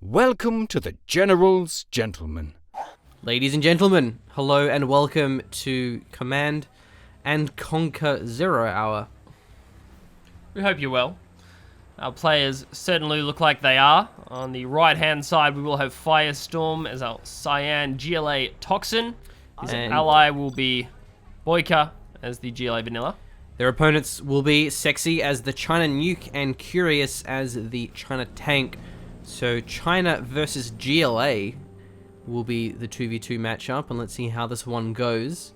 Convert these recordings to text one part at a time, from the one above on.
Welcome to the General's Gentlemen. Ladies and gentlemen, hello and welcome to Command and Conquer 0 Hour. We hope you're well. Our players certainly look like they are. On the right-hand side, we will have Firestorm as our Cyan GLA Toxin. His ally will be Boycah as the GLA Vanilla. Their opponents will be Sexiee as the China Nuke and Curious as the China Tank. So China versus GLA will be the 2v2 matchup, and let's see how this one goes.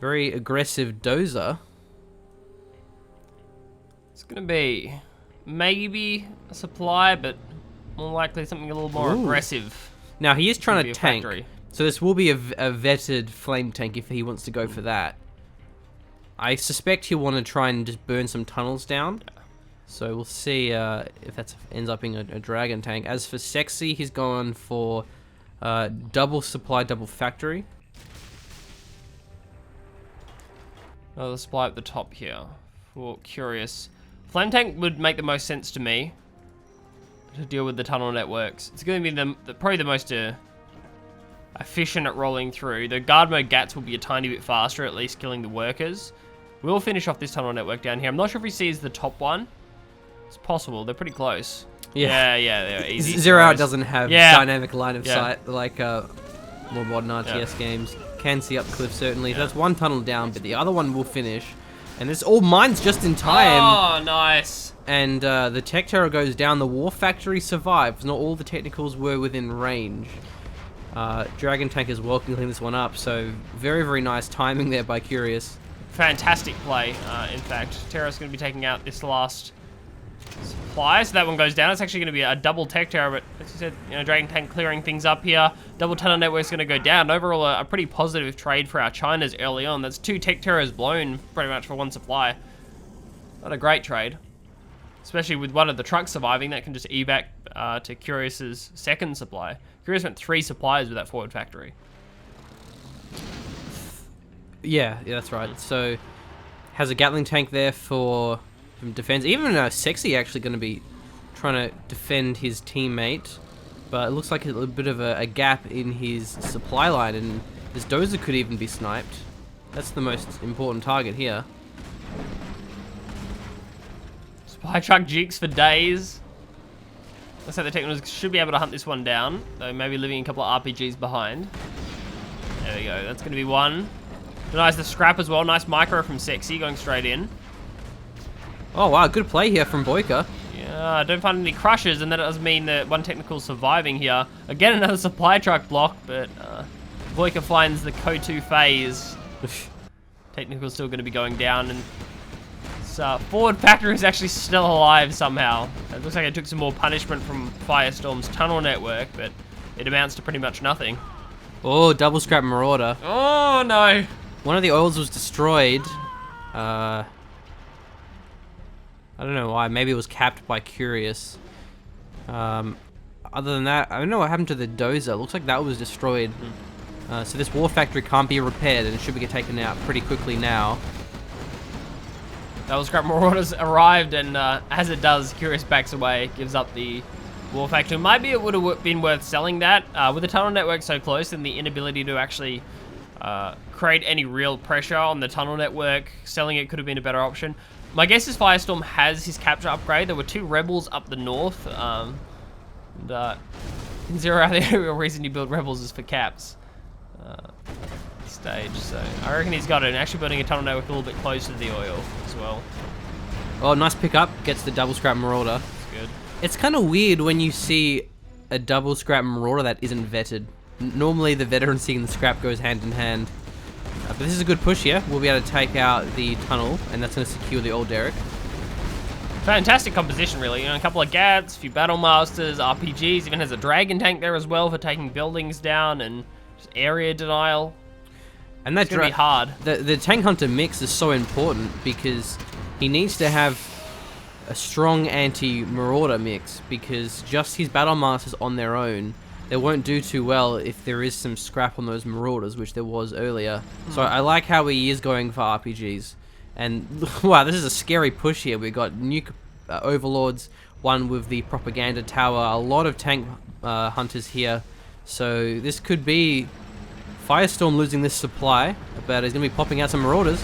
Very aggressive dozer. It's going to be maybe a supply, but more likely something a little more aggressive. Now he is trying to tank, factory. so this will be a vetted flame tank if he wants to go for that. I suspect he'll want to try and just burn some tunnels down. So we'll see if that ends up being a dragon tank. As for Sexiee, he's going for double supply, double factory. Oh, the supply at the top here for Curious. Flame tank would make the most sense to me to deal with the tunnel networks. It's going to be probably the most efficient at rolling through. The guard mode gats will be a tiny bit faster, at least killing the workers. We'll finish off this tunnel network down here. I'm not sure if he sees the top one. It's possible. They're pretty close. Yeah, they're easy. Zero Hour doesn't have dynamic line of sight like more modern RTS games. Can see up the cliff certainly. That's one tunnel down, but the other one will finish. And it's all mines just in time. Oh, nice. And the Tech Terror goes down. The War Factory survives. Not all the technicals were within range. Dragon Tank as well can clean this one up. So very, very nice timing there by Curious. Fantastic play, in fact. Terror's going to be taking out this last supply, so that one goes down. It's actually going to be a double Tech Terror, but as you said, Dragon Tank clearing things up here. Double tunnel network's going to go down. Overall, a pretty positive trade for our Chinas early on. That's 2 Tech Terrors blown pretty much for 1 supply. Not a great trade, especially with one of the trucks surviving. That can just evac to Curious's second supply. Curious went 3 supplies with that forward factory. Yeah, that's right. So has a Gatling tank there for defense. Even Sexiee actually going to be trying to defend his teammate, but it looks like a little bit of a gap in his supply line, and this dozer could even be sniped. That's the most important target here. Supply truck jukes for days. Looks like the Technos should be able to hunt this one down, though maybe leaving a couple of RPGs behind. There we go. That's going to be one. Nice, the scrap as well. Nice micro from Sexiee going straight in. Oh wow, good play here from Boycah. Yeah, I don't find any crushes, and that does mean that one technical surviving here. Again, another supply truck block, but Boycah finds the KO2 phase. Technical's still going to be going down, and forward factory is actually still alive somehow. It looks like it took some more punishment from Firestorm's tunnel network, but it amounts to pretty much nothing. Oh, double scrap Marauder. Oh no! One of the oils was destroyed. I don't know why. Maybe it was capped by Curious. Other than that, I don't know what happened to the dozer. Looks like that was destroyed. So this war factory can't be repaired, and it should be taken out pretty quickly now. Double scrap Marauders arrived, and as it does, Curious backs away, gives up the war factory. Maybe it would have been worth selling that. With the tunnel network so close and the inability to actually create any real pressure on the tunnel network, selling it could have been a better option. My guess is Firestorm has his capture upgrade. There were 2 rebels up the north. In 0 Hour, the only real reason you build rebels is for caps. Stage, so I reckon he's got it. And actually building a tunnel network a little bit closer to the oil as well. Oh, nice pickup. Gets the double scrap Marauder. That's good. It's kind of weird when you see a double scrap Marauder that isn't vetted. Normally the veterancy and the scrap goes hand in hand. But this is a good push here. We'll be able to take out the tunnel, and that's going to secure the old Derrick. Fantastic composition, really. A couple of Gats, a few Battle Masters, RPGs, even has a Dragon Tank there as well for taking buildings down and just area denial. And that's going to be hard. The Tank Hunter mix is so important because he needs to have a strong anti-Marauder mix, because just his Battle Masters on their own, they won't do too well if there is some scrap on those Marauders, which there was earlier. So I like how he is going for RPGs. And wow, this is a scary push here. We've got Nuke Overlords, one with the propaganda tower. A lot of tank hunters here. So this could be Firestorm losing this supply, but he's going to be popping out some Marauders.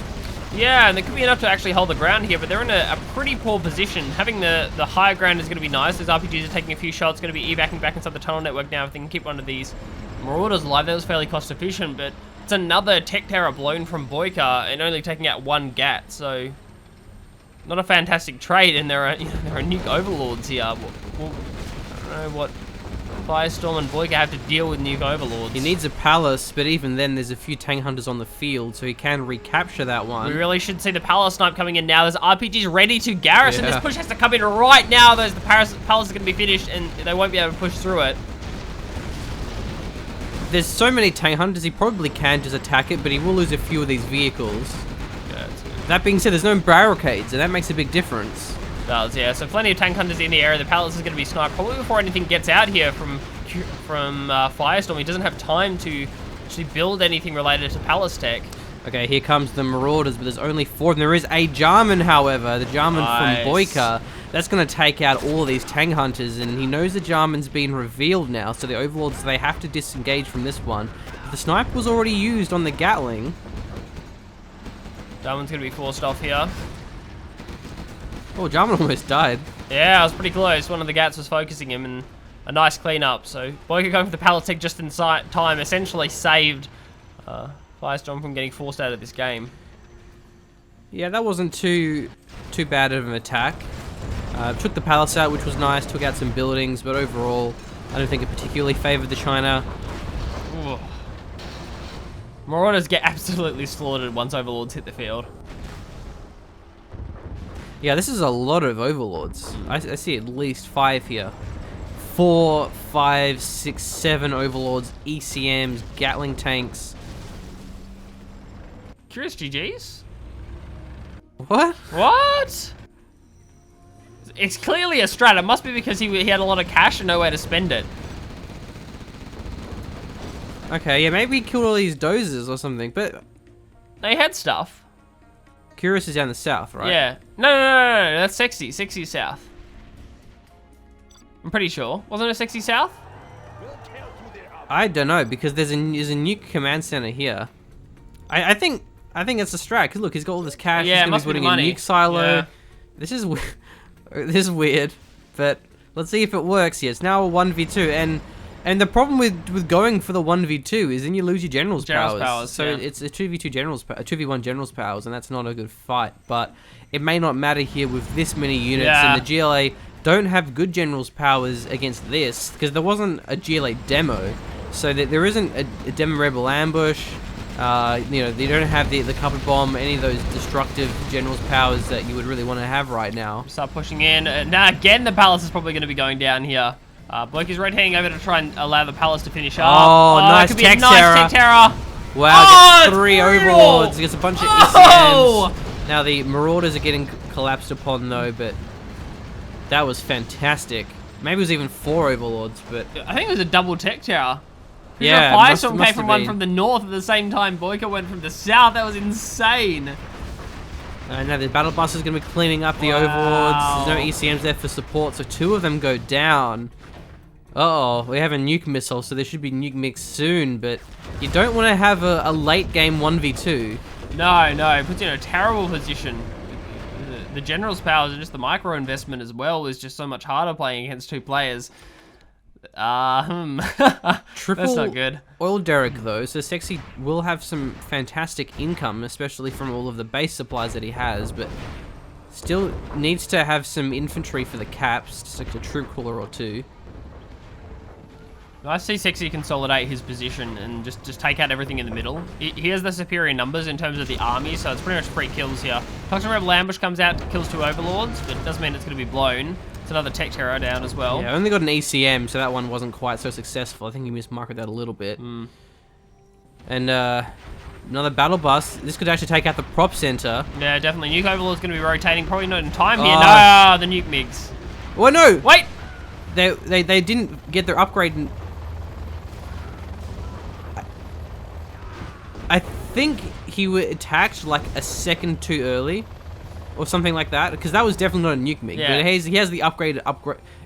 Yeah, and there could be enough to actually hold the ground here, but they're in a pretty poor position. Having the higher ground is going to be nice. Those RPGs are taking a few shots, going to be evacuating back inside the tunnel network now if they can keep one of these Marauders alive. That was fairly cost efficient, but it's another tech terror blown from Boycah and only taking out one GAT, so not a fantastic trade, and there are nuke overlords here. Well, I don't know what Firestorm and Boycah have to deal with nuke overlords. He needs a palace, but even then there's a few tank hunters on the field, so he can recapture that one. We really should see the palace snipe coming in now. There's RPGs ready to garrison. Yeah. This push has to come in right now. The palace is going to be finished, and they won't be able to push through it. There's so many tank hunters, he probably can just attack it, but he will lose a few of these vehicles. Yeah, that being said, there's no barricades, and that makes a big difference. Does, yeah. So plenty of tank hunters in the area. The palace is going to be sniped probably before anything gets out here from Firestorm. He doesn't have time to actually build anything related to palace tech. Okay, here comes the Marauders, but there's only 4 of them. There is a Jarman, however, the Jarman Nice. from Boycah. That's going to take out all of these tank hunters, and he knows the Jarman's been revealed now, so the Overlords, they have to disengage from this one. But the snipe was already used on the Gatling. Jarman's going to be forced off here. Oh, Jarman almost died. Yeah, I was pretty close. One of the Gats was focusing him, and a nice cleanup. So Boycah going for the palace tech just in time essentially saved Firestorm from getting forced out of this game. Yeah, that wasn't too bad of an attack. Took the palace out, which was nice. Took out some buildings, but overall, I don't think it particularly favored the China. Ooh. Marauders get absolutely slaughtered once Overlords hit the field. Yeah, this is a lot of Overlords. I see at least 5 here. 4, 5, 6, 7 Overlords, ECMs, Gatling tanks. Curious GGs? What? What? It's clearly a strat. It must be because he had a lot of cash and nowhere to spend it. Okay, yeah, maybe he killed all these dozers or something, but They had stuff. Curious is down the south, right? Yeah. No. That's Sexiee. Sexiee South. I'm pretty sure. Wasn't it Sexiee South? I don't know, because there's a nuke command center here. I think it's a strat, because look, he's got all this cash, Yeah, he's it must going to be be putting money. a nuke silo. Yeah. This is this is weird, but let's see if it works here. It's now a 1v2, and the problem with going for the 1v2 is then you lose your general's powers. So yeah. it's a 2v2 general's, a 2v1 general's powers, and that's not a good fight. But it may not matter here with this many units, Yeah. and the GLA don't have good general's powers against this, because there wasn't a GLA demo, so that there isn't a demo rebel ambush. They don't have the carpet bomb, any of those destructive general's powers that you would really want to have right now. Start pushing in. Now again, the palace is probably going to be going down here. Boycah's rotating over to try and allow the palace to finish up. Oh, nice it could be a tech nice terror. tech terror. Wow, Oh, gets 3 it's brutal. overlords, gets a bunch of Oh! ECMs. Now the Marauders are getting collapsed upon though, but that was fantastic. Maybe it was even 4 overlords, but I think it was a double tech tower. yeah, Firestorm must came from have one been. from the north at the same time. Boycah went from the south. That was insane. Now the battle bus is going to be cleaning up the Wow. overlords. There's no ECMs there for support, so 2 of them go down. Uh-oh, we have a nuke missile, so there should be nuke mix soon, but you don't want to have a late game 1v2. No, it puts you in a terrible position. The general's powers and just the micro investment as well is just so much harder playing against 2 players. Triple That's not good. oil derrick though, so Sexiee will have some fantastic income, especially from all of the base supplies that he has, but still needs to have some infantry for the caps, just like a troop cooler or 2. I see Sexiee consolidate his position and just take out everything in the middle. He has the superior numbers in terms of the army, so it's pretty much free kills here. Toxin Rebel Ambush comes out, kills 2 overlords, but it doesn't mean it's going to be blown. It's another tech terror down as well. Yeah, I only got an ECM, so that one wasn't quite so successful. I think he mismarked that a little bit. And another battle bus. This could actually take out the prop center. Yeah, definitely. Nuke Overlord's going to be rotating, probably not in time here. Oh. No, the nuke MiGs. Oh no! Wait! They didn't get their upgrade. I think he was attacked like a second too early. or something like that, because that was definitely not a nuke MiG. Yeah. But he has the upgrade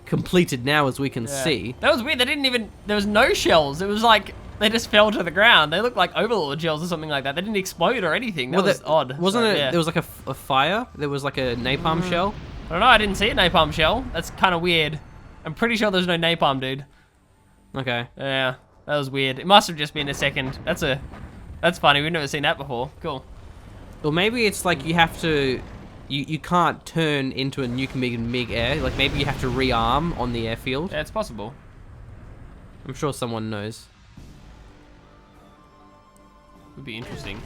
completed now, as we can see. That was weird. They didn't even. There was no shells. It was like they just fell to the ground. They looked like Overlord shells or something like that. They didn't explode or anything. That was odd. Wasn't So, it? yeah. There was like a fire. There was like a napalm shell. I don't know. I didn't see a napalm shell. That's kind of weird. I'm pretty sure there's no napalm, dude. Okay. Yeah, that was weird. It must have just been a second. That's funny. We've never seen that before. Cool. Or maybe it's like you have to. You can't turn into a nuke MiG in mid-air. Like maybe you have to rearm on the airfield. Yeah, it's possible. I'm sure someone knows. Would be interesting.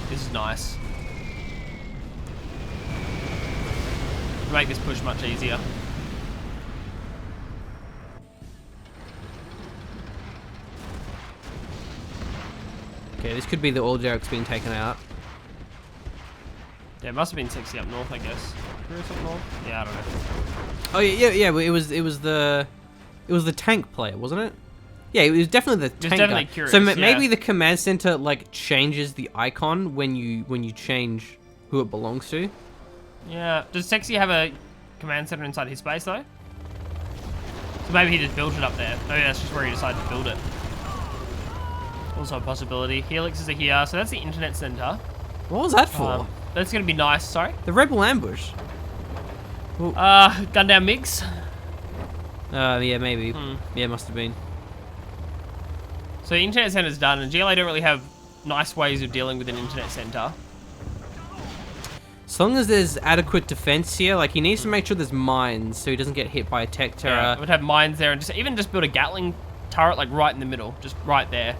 This is nice. Make this push much easier. Okay, this could be the oil derricks being taken out. Yeah, it must have been Sexiee up north, I guess. Curious up north? Yeah, I don't know. Oh yeah. It was the tank player, wasn't it? Yeah, it was definitely the tank definitely guy. Curious, so yeah. maybe the command center like changes the icon when you change who it belongs to. Yeah. Does Sexiee have a command center inside his base though? So maybe he just built it up there. Maybe that's just where he decided to build it. Also a possibility. Helixes are here, so that's the internet center. What was that for? That's gonna be nice. Sorry. The rebel ambush. Gun down MiGs. Yeah, maybe. Yeah, must have been. So the internet center's done, and GLA don't really have nice ways of dealing with an internet center. As long as there's adequate defense here, like he needs to make sure there's mines so he doesn't get hit by a tech terror. Yeah, would have mines there, and just build a Gatling turret like right in the middle, just right there,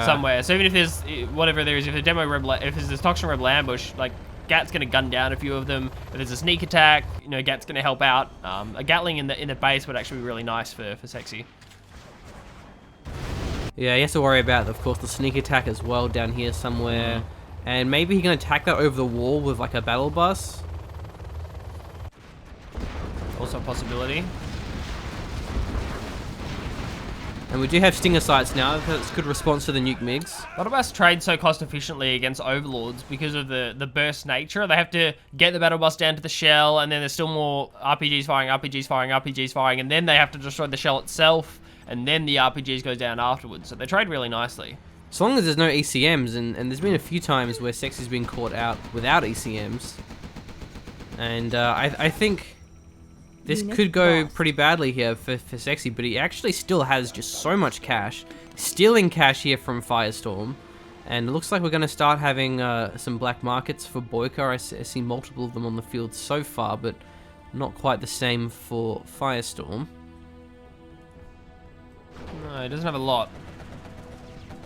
somewhere. So even if there's whatever there is, if there's this Toxin rebel ambush, like Gat's gonna gun down a few of them. If there's a sneak attack, you know, Gat's gonna help out. A Gatling in the base would actually be really nice for Sexiee. Yeah, he has to worry about, of course, the sneak attack as well down here somewhere. And maybe he can attack that over the wall with like a battle bus. Also a possibility. And we do have stinger sights now. That's a good response to the nuke MiGs. Battle bus trade so cost efficiently against overlords because of the burst nature. They have to get the battle bus down to the shell, and then there's still more RPGs firing, RPGs firing, RPGs firing, and then they have to destroy the shell itself, and then the RPGs goes down afterwards. So they trade really nicely. As long as there's no ECMs, and there's been a few times where Sexie's been caught out without ECMs. And I think this could go pretty badly here for Sexiee, but he actually still has just so much cash. Stealing cash here from Firestorm. And it looks like we're going to start having some black markets for Boycah. I see multiple of them on the field so far, but not quite the same for Firestorm. No, it doesn't have a lot.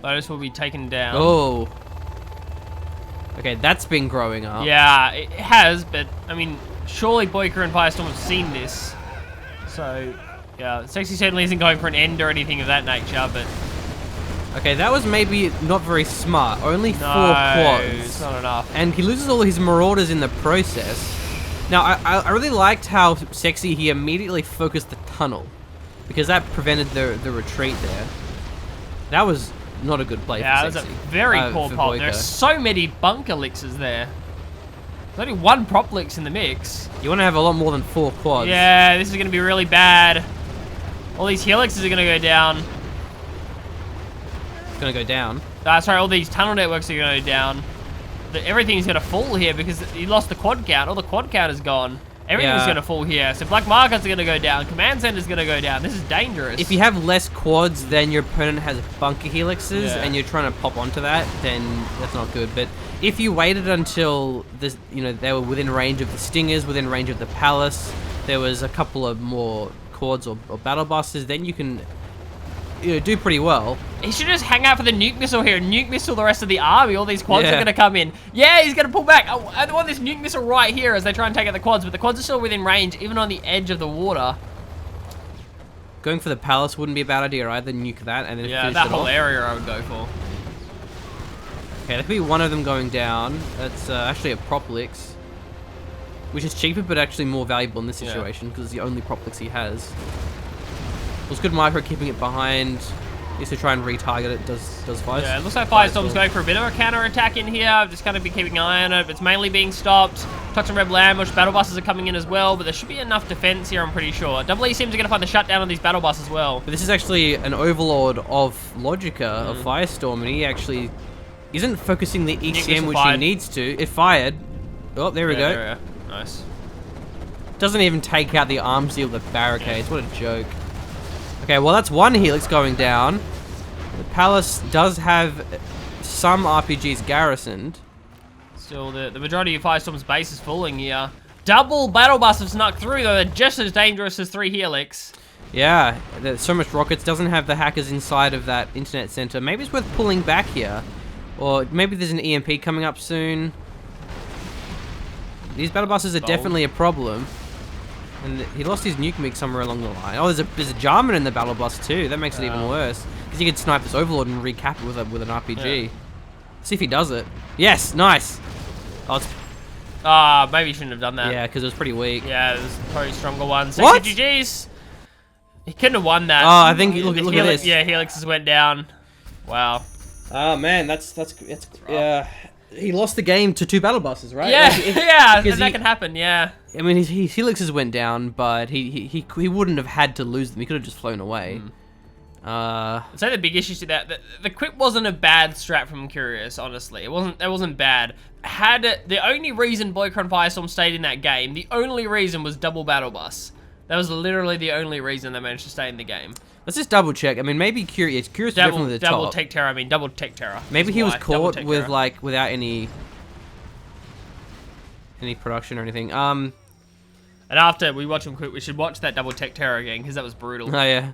Those will be taken down. Oh. Okay, that's been growing up. Yeah, it has, but I mean, surely Boycah and Firestorm have seen this. So, yeah, Sexiee certainly isn't going for an end or anything of that nature, but... Okay, that was maybe not very smart. Only 4 No, quads. it's not enough. And he loses all his marauders in the process. Now, I really liked how Sexiee, he immediately focused the tunnel. Because that prevented the retreat there. That was not a good play for Sexiee. Yeah, that was a very poor pop. There are so many bunker elixirs there. There's only 1 prop elix in the mix. You want to have a lot more than 4 quads. Yeah, this is going to be really bad. All these helixes are going to go down. It's going to go down. Sorry, all these tunnel networks are going to go down. Everything's going to fall here because he lost the quad count. All the quad count is gone. Everything's going to fall here. So black markets are going to go down. Command center's going to go down. This is dangerous. If you have less quads than your opponent has bunker helixes and you're trying to pop onto that, then that's not good. But if you waited until this, you know, they were within range of the stingers, within range of the palace, there was a couple of more quads or battle buses, then you can do pretty well. He should just hang out for the nuke missile here and nuke missile the rest of the army. All these quads are going to come in. Yeah, he's going to pull back. I want this nuke missile right here as they try and take out the quads, but the quads are still within range, even on the edge of the water. Going for the palace wouldn't be a bad idea either. Nuke that and then finish that it whole off. area I would go for. Okay, there could be one of them going down. That's actually a prop elix, which is cheaper but actually more valuable in this situation because it's the only prop elix he has. It was good micro keeping it behind. Used to try and retarget it. Does Firestorm? Yeah, it looks like Firestorm's going for a bit of a counter attack in here. I've just kind of been keeping an eye on it. It's mainly being stopped. Toxin Rebel ambush. Battle buses are coming in as well, but there should be enough defense here, I'm pretty sure. GLA seems to get to find the shutdown on these battle buses as well. But this is actually an overlord of Logica, of Firestorm, and he actually isn't focusing the ECM which he needs to. It fired. Oh, there we go. There we go. Nice. Doesn't even take out the arm seal, the barricades. What a joke. Okay, well that's one helix going down. The palace does have some RPGs garrisoned. Still, the majority of Firestorm's base is falling here. Double battle bus have snuck through, though. They're just as dangerous as 3 helix. Yeah, there's so much rockets. Doesn't have the hackers inside of that internet center. Maybe it's worth pulling back here. Or maybe there's an EMP coming up soon. These battle buses are definitely a problem. And he lost his nuke mig somewhere along the line. Oh, there's a Jarman in the battle bus too. That makes it even worse. Because you could snipe this overlord and recap it with an RPG. Yeah. See if he does it. Yes, nice. Oh, it's, Maybe you shouldn't have done that. yeah, because it was pretty weak. Yeah, there's probably stronger ones. What? GG's. He couldn't have won that. Oh, I think look at this. Yeah, helixes went down. Wow. Oh man, that's he lost the game to 2 battle buses, right? Yeah, Like, yeah, because that can happen. Yeah. I mean, his helixes went down, but he wouldn't have had to lose them. He could have just flown away. I'd say the big issue to that, the quit wasn't a bad strat from Curious, honestly. It wasn't bad. The only reason Boycah and Firestorm stayed in that game, the only reason was double battle bus. That was literally the only reason they managed to stay in the game. Let's just double check. I mean, maybe Curious is definitely the double top. tech terror. I mean, double tech terror. Maybe he was caught with terror. like without any production or anything. And after we watch him quit, we should watch that double tech terror again because that was brutal. Oh yeah.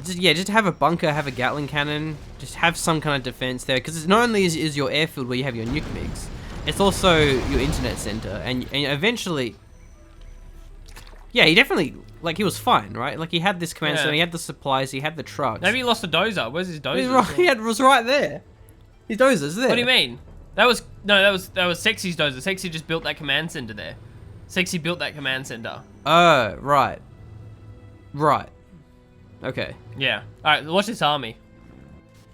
Just have a bunker, have a Gatling cannon, just have some kind of defense there, because not only is your airfield where you have your nuke MiGs, it's also your internet center, and eventually, yeah, he definitely, like, he was fine, right? Like, he had this command center, he had the supplies, he had the trucks. Maybe he lost a dozer. Where's his dozer? He was right there. His dozer's there. What do you mean? That was Sexie's dozer. Sexiee just built that command center there. Sexiee built that command center. Oh, right. Right. Okay. Yeah. Alright, watch this army.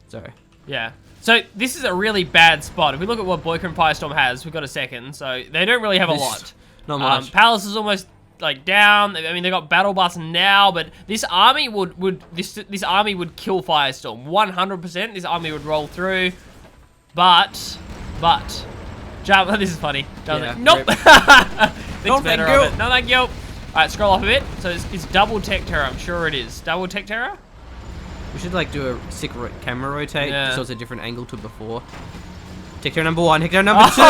Sorry. Yeah. So, this is a really bad spot. If we look at what Boycah and Firestorm has, we've got a second. So, they don't really have a lot. Not much. Palace is almost, like, down. I mean, they got Battle Bus now, but this army this army would kill Firestorm. 100%. This army would roll through. But, this is funny. Yeah, nope. No, better thank you. of it. No, thank you. Alright, scroll off a bit. So it's double tech terror, I'm sure it is. Double tech terror? We should like do a sick camera rotate, Yeah. so it's a different angle to before. Tech terror number 1, tech terror number 2!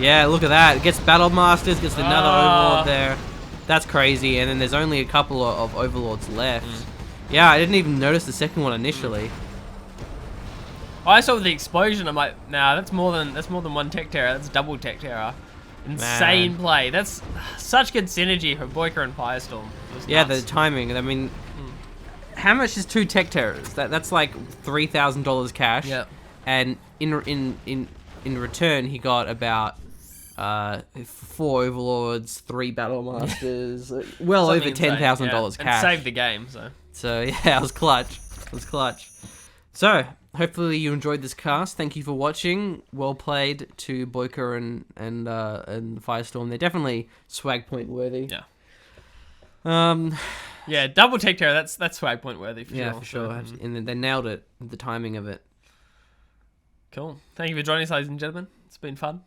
Yeah, look at that. It gets Battle Masters, gets another Overlord there. That's crazy, and then there's only a couple of Overlords left. Yeah, I didn't even notice the second one initially. I saw the explosion, I'm like, nah, that's more than one tech terror, that's double tech terror. Insane play. That's such good synergy for Boycah and Firestorm. Yeah, the timing. I mean, how much is 2 tech terrors? That's like $3,000 cash. Yeah. And in return, he got about 4 Overlords, 3 Battle Masters, well over $10,000 cash. And saved the game. So yeah, it was clutch. It was clutch. So hopefully you enjoyed this cast. Thank you for watching. Well played to Boycah and Firestorm. They're definitely swag point worthy. Yeah. Yeah, double tech terror. That's swag point worthy for sure. Yeah, for sure. And they nailed it. The timing of it. Cool. Thank you for joining us, ladies and gentlemen. It's been fun.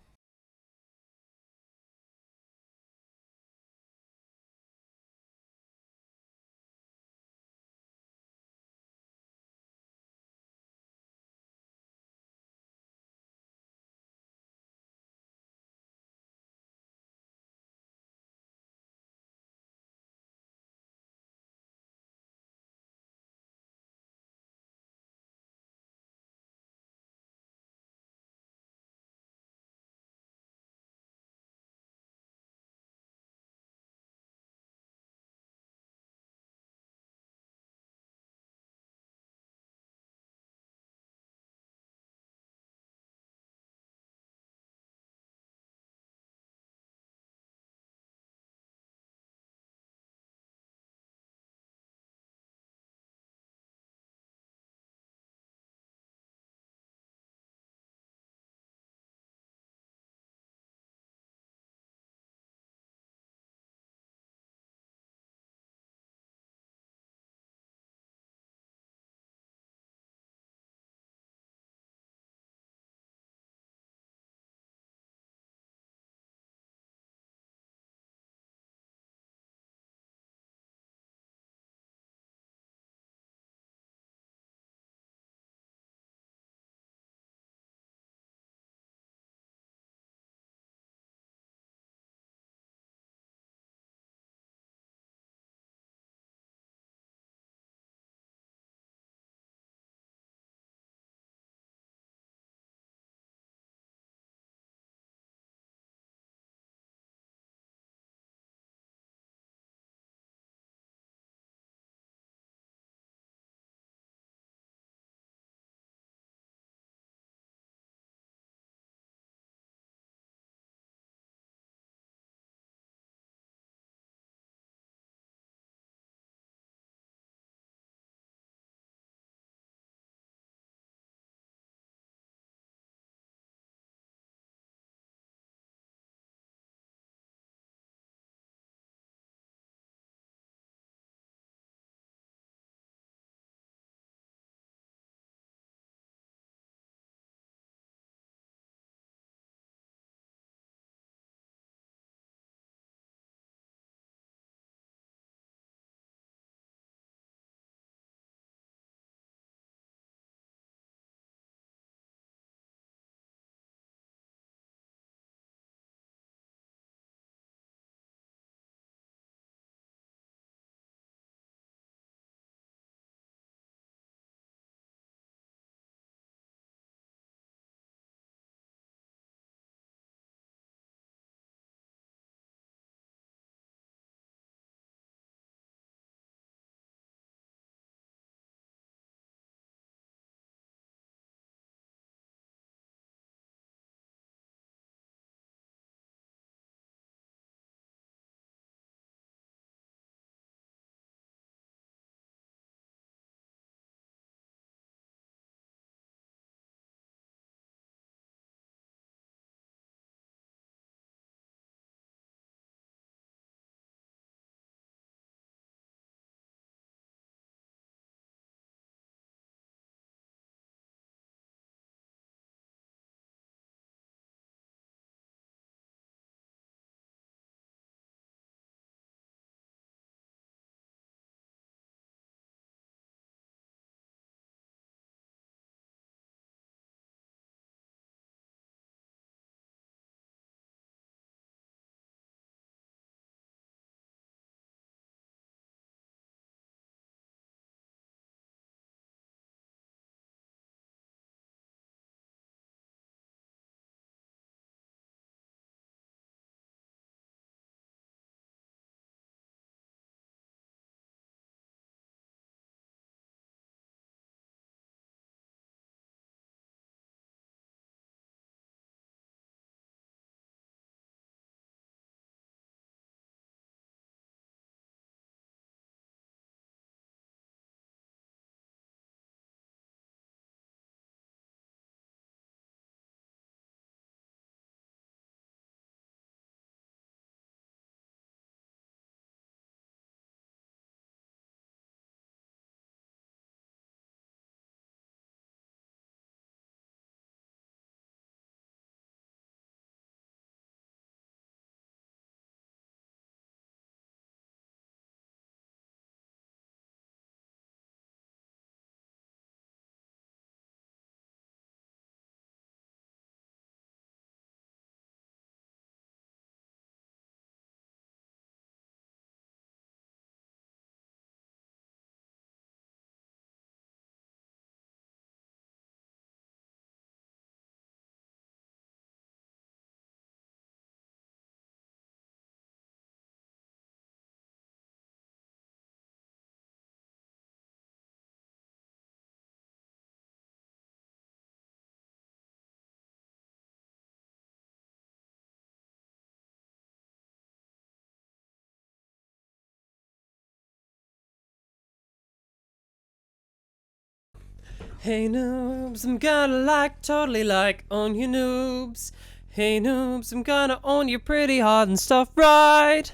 Hey noobs, I'm gonna totally own you noobs. Hey noobs, I'm gonna own you pretty hard and stuff right.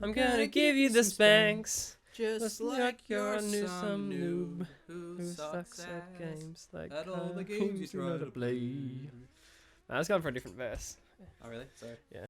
I'm gonna give you the spanks, just like you're some noob who sucks at games like at all the games you try to play. I was going for a different verse. Oh really? Sorry. Yeah.